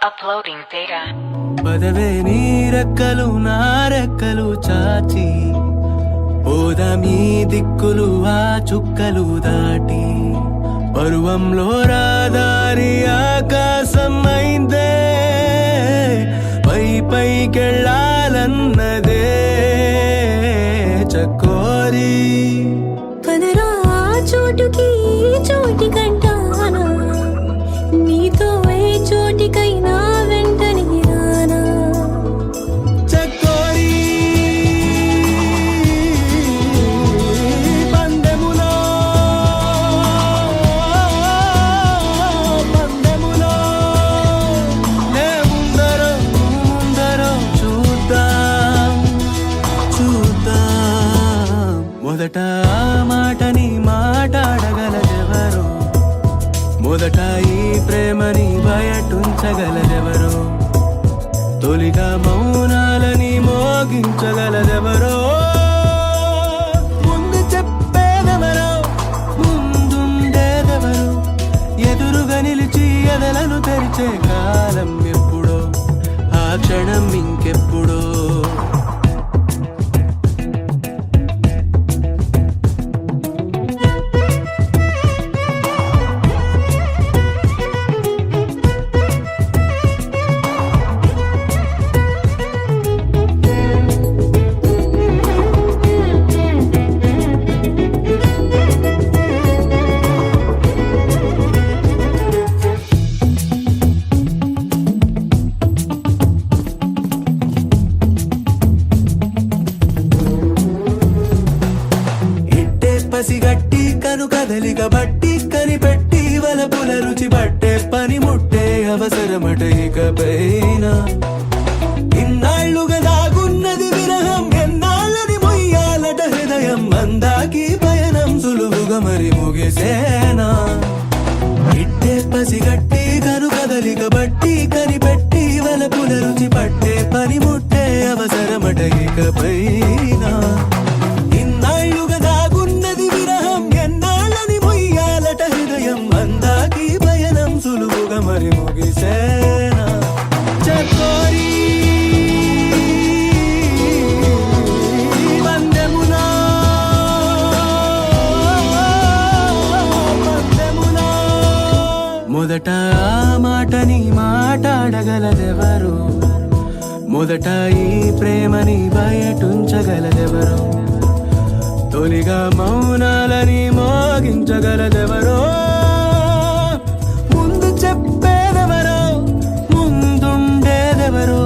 Uploading data. పదవే నీ రెక్కలు నా రెక్కలు చాచి పోదామీ దిక్కులు ఆ చుక్కలు దాటి పరువంలో రాదారి ఆకాశం అయిందే పై పైకెళ్ళాలన్నదే చకోరి పదరా చోటుకి చోటి కంటానా నీతో ఏ చోటికైనా వెంటనే రానా చకోరి పందెములో నే ముందరో చూద్దాం మొదట ఆ మాటని మాట్లాడగలదెవరో మొదట ఈ ప్రేమని బయటుంచగలదెవరో తొలిగా మౌనాలని మోగించగలదెవరో ముందు చెప్పేదెవరో ముందుండేదెవరో ఎదురుగా నిలిచి ఎదలను తెరిచే కాలం ఎప్పుడో ఆ క్షణం ఇంకెప్పుడో పసిగట్టి కను కదలిక బట్టి కనిపెట్టి వలపుల రుచి పట్టే పని ముట్టే అవసరమట ఇకపైన ఇన్నాళ్లుగా దాగున్నది విరహం ఎన్నాళ్ళని మొయ్యాలట హృదయం అందాకి పయనం సులువుగా మరి ముగిసేనా ఇట్టే పసిగట్టి కను కదలిక బట్టి కనిపెట్టి వలపుల రుచి పట్టే పని ముట్టే అవసరమట ఇకపైన ఇన్నాళ్లుగా దాగున్నది విరహం ఎన్నాళ్ళని మొయ్యాలట హృదయం అందాకి పయనం సులువుగా మరి ముగిసేనా చకోరి పందెమునా మొదట ఆ మాటని మాట్లాడగలదెవరు మొదట ఈ ప్రేమని బయటుంచగలదెవరు తొలిగా మౌనాలని మోగించగలదెవరో ముందు చెప్పేదెవరో ముందుండేదెవరో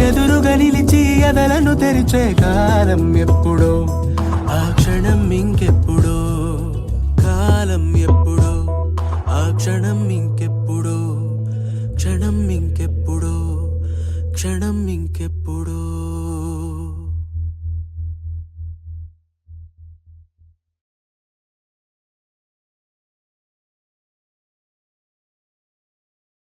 ఎదురుగా నిలిచి ఎదలను తెరిచే కాలం ఎప్పుడో ఆ క్షణం ఇంకెప్పుడో కాలం ఎప్పుడో ఆ క్షణం ఇంకెప్పుడో క్షణం ఇంకెప్పుడో క్షణం ఇంకెప్పుడో